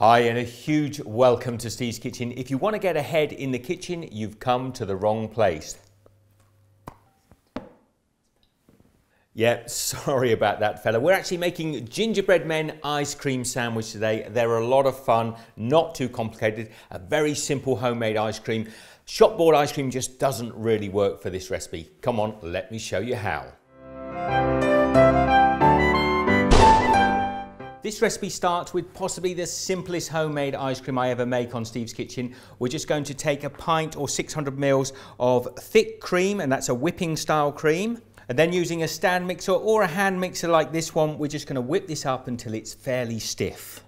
Hi and a huge welcome to Steve's Kitchen. If you want to get ahead in the kitchen, you've come to the wrong place. Yeah, sorry about that fella. We're actually making gingerbread men ice cream sandwich today. They're a lot of fun, not too complicated, a very simple homemade ice cream. Shop bought ice cream just doesn't really work for this recipe. Come on, let me show you how. This recipe starts with possibly the simplest homemade ice cream I ever make on Steve's Kitchen. We're just going to take a pint or 600 ml of thick cream, and that's a whipping style cream. And then using a stand mixer or a hand mixer like this one, we're just going to whip this up until it's fairly stiff.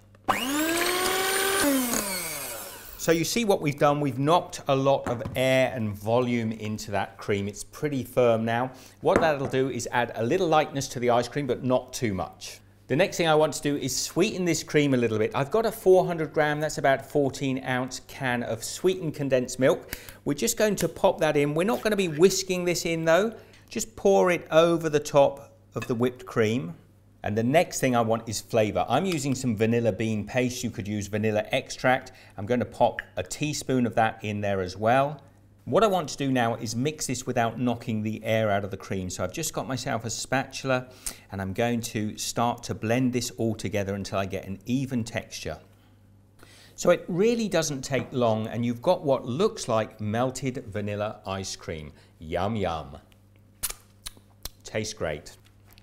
So you see what we've done, we've knocked a lot of air and volume into that cream. It's pretty firm now. What that'll do is add a little lightness to the ice cream, but not too much. The next thing I want to do is sweeten this cream a little bit. I've got a 400 gram, that's about 14 ounce can of sweetened condensed milk. We're just going to pop that in. We're not going to be whisking this in though. Just pour it over the top of the whipped cream. And the next thing I want is flavour. I'm using some vanilla bean paste. You could use vanilla extract. I'm going to pop a teaspoon of that in there as well. What I want to do now is mix this without knocking the air out of the cream. So I've just got myself a spatula and I'm going to start to blend this all together until I get an even texture. So it really doesn't take long and you've got what looks like melted vanilla ice cream. Yum, yum. Tastes great.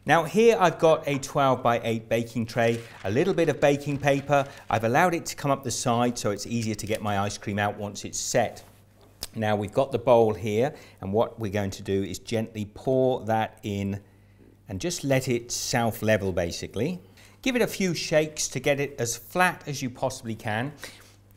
Now here I've got a 12 by 8 baking tray, a little bit of baking paper. I've allowed it to come up the side so it's easier to get my ice cream out once it's set. Now we've got the bowl here and what we're going to do is gently pour that in and just let it self-level basically. Give it a few shakes to get it as flat as you possibly can.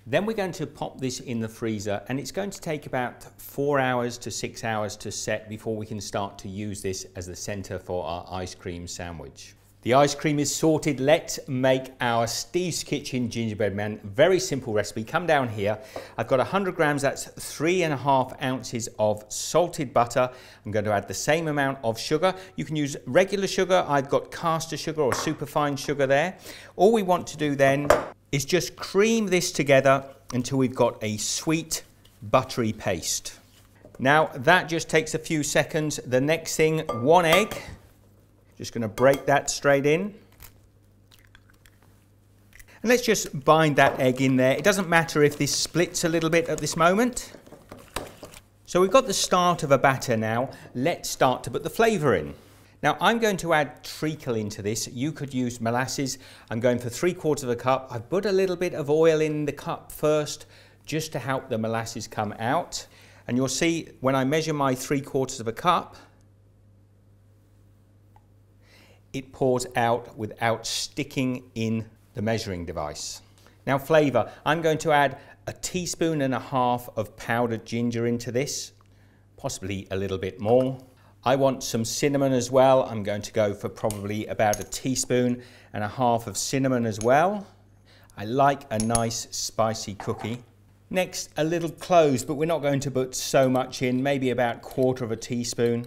Then we're going to pop this in the freezer and it's going to take about 4 hours to 6 hours to set before we can start to use this as the center for our ice cream sandwich. The ice cream is sorted. Let's make our Steve's Kitchen gingerbread man. Very simple recipe. Come down here. I've got 100 grams, that's 3.5 ounces of salted butter. I'm going to add the same amount of sugar. You can use regular sugar. I've got caster sugar or superfine sugar there. All we want to do then is just cream this together until we've got a sweet, buttery paste. Now that just takes a few seconds. The next thing, 1 egg. Just going to break that straight in. And let's just bind that egg in there. It doesn't matter if this splits a little bit at this moment. So we've got the start of a batter now. Let's start to put the flavour in. Now I'm going to add treacle into this. You could use molasses. I'm going for 3/4 cup. I've put a little bit of oil in the cup first just to help the molasses come out. And you'll see when I measure my 3/4 cup, it pours out without sticking in the measuring device. Now flavour, I'm going to add 1.5 teaspoons of powdered ginger into this, possibly a little bit more. I want some cinnamon as well. I'm going to go for probably about 1.5 teaspoons of cinnamon as well. I like a nice spicy cookie. Next, a little cloves, but we're not going to put so much in, maybe about 1/4 teaspoon.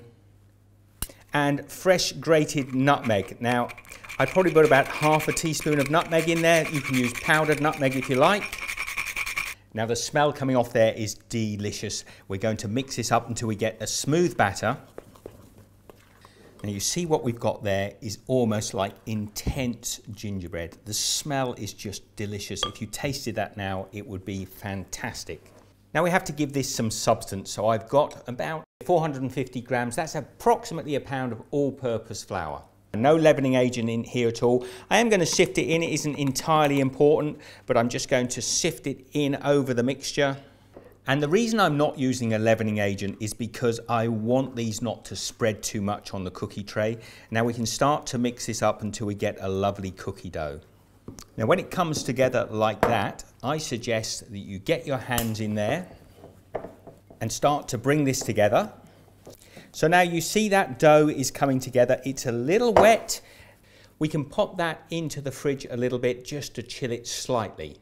And fresh grated nutmeg. Now, I probably put about 1/2 teaspoon of nutmeg in there. You can use powdered nutmeg if you like. Now the smell coming off there is delicious. We're going to mix this up until we get a smooth batter. Now you see what we've got there is almost like intense gingerbread. The smell is just delicious. If you tasted that now, it would be fantastic. Now we have to give this some substance. So I've got about 450 grams. That's approximately a pound of all-purpose flour. No leavening agent in here at all. I am going to sift it in. It isn't entirely important, but I'm just going to sift it in over the mixture. And the reason I'm not using a leavening agent is because I want these not to spread too much on the cookie tray. Now we can start to mix this up until we get a lovely cookie dough. Now when it comes together like that, I suggest that you get your hands in there and start to bring this together. So now you see that dough is coming together. It's a little wet. We can pop that into the fridge a little bit just to chill it slightly.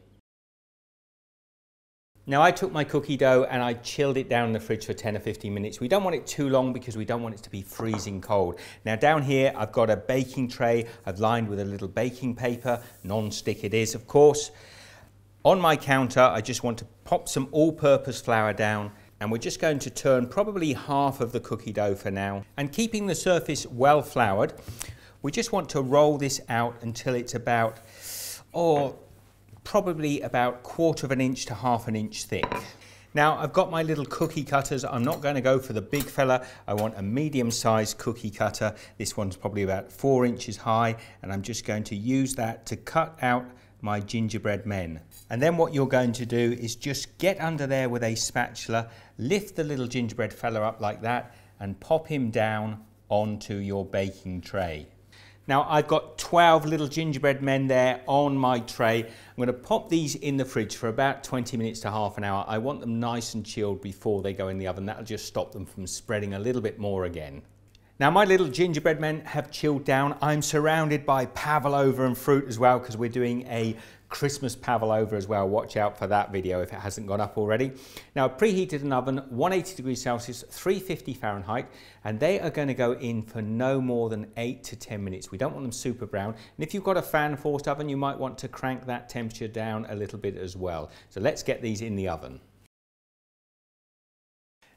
Now I took my cookie dough and I chilled it down in the fridge for 10 or 15 minutes. We don't want it too long because we don't want it to be freezing cold. Now down here I've got a baking tray. I've lined with a little baking paper, non-stick it is of course. On my counter, I just want to pop some all-purpose flour down, and we're just going to turn probably half of the cookie dough for now. And keeping the surface well floured, we just want to roll this out until it's about, probably about 1/4 of an inch to 1/2 an inch thick. Now I've got my little cookie cutters. I'm not going to go for the big fella. I want a medium-sized cookie cutter. This one's probably about 4 inches high, and I'm just going to use that to cut out my gingerbread men. And then what you're going to do is just get under there with a spatula, lift the little gingerbread fella up like that, and pop him down onto your baking tray. Now I've got 12 little gingerbread men there on my tray. I'm going to pop these in the fridge for about 20 minutes to 1/2 an hour. I want them nice and chilled before they go in the oven. That'll just stop them from spreading a little bit more again. Now my little gingerbread men have chilled down. I'm surrounded by pavlova and fruit as well, because we're doing a Christmas pavlova as well. Watch out for that video if it hasn't gone up already. Now I've preheated an oven, 180 degrees Celsius, 350 Fahrenheit, and they are going to go in for no more than 8 to 10 minutes. We don't want them super brown. And if you've got a fan forced oven, you might want to crank that temperature down a little bit as well. So let's get these in the oven.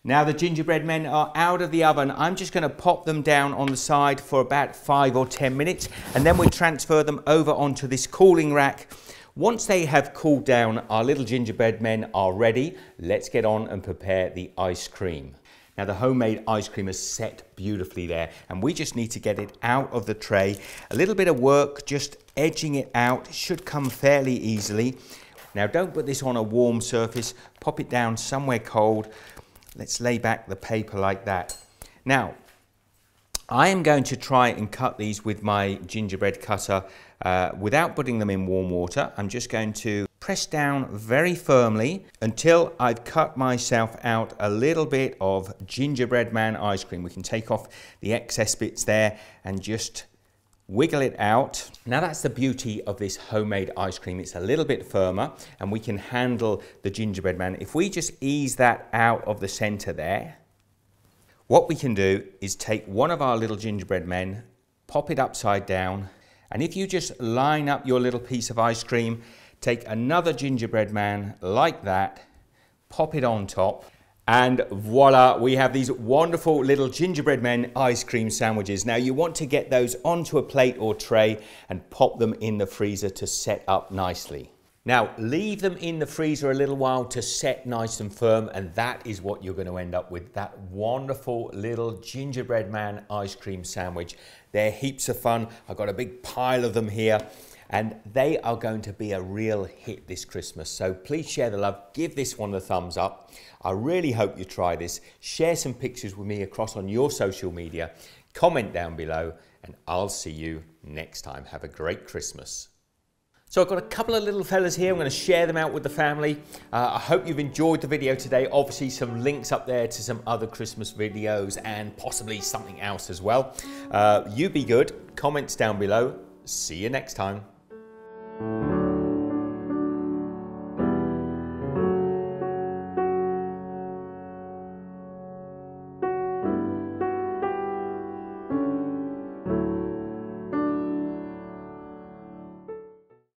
Now the gingerbread men are out of the oven. I'm just going to pop them down on the side for about 5 or 10 minutes, and then we'll transfer them over onto this cooling rack. Once they have cooled down, our little gingerbread men are ready. Let's get on and prepare the ice cream. Now the homemade ice cream is set beautifully there, and we just need to get it out of the tray. A little bit of work just edging it out. It should come fairly easily. Now don't put this on a warm surface. Pop it down somewhere cold. Let's lay back the paper like that. Now, I am going to try and cut these with my gingerbread cutter without putting them in warm water. I'm just going to press down very firmly until I've cut myself out a little bit of gingerbread man ice cream. We can take off the excess bits there and just wiggle it out. Now that's the beauty of this homemade ice cream. It's a little bit firmer and we can handle the gingerbread man. If we just ease that out of the center there, what we can do is take one of our little gingerbread men, pop it upside down, and if you just line up your little piece of ice cream, take another gingerbread man like that, pop it on top, and voila, we have these wonderful little gingerbread men ice cream sandwiches. Now you want to get those onto a plate or tray and pop them in the freezer to set up nicely. Now leave them in the freezer a little while to set nice and firm, and that is what you're going to end up with, that wonderful little gingerbread man ice cream sandwich. They're heaps of fun. I've got a big pile of them here, and they are going to be a real hit this Christmas. So please share the love, give this one a thumbs up. I really hope you try this. Share some pictures with me across on your social media. Comment down below, and I'll see you next time. Have a great Christmas. So I've got a couple of little fellas here. I'm going to share them out with the family. I hope you've enjoyed the video today. Obviously some links up there to some other Christmas videos and possibly something else as well. You be good. Comments down below. See you next time.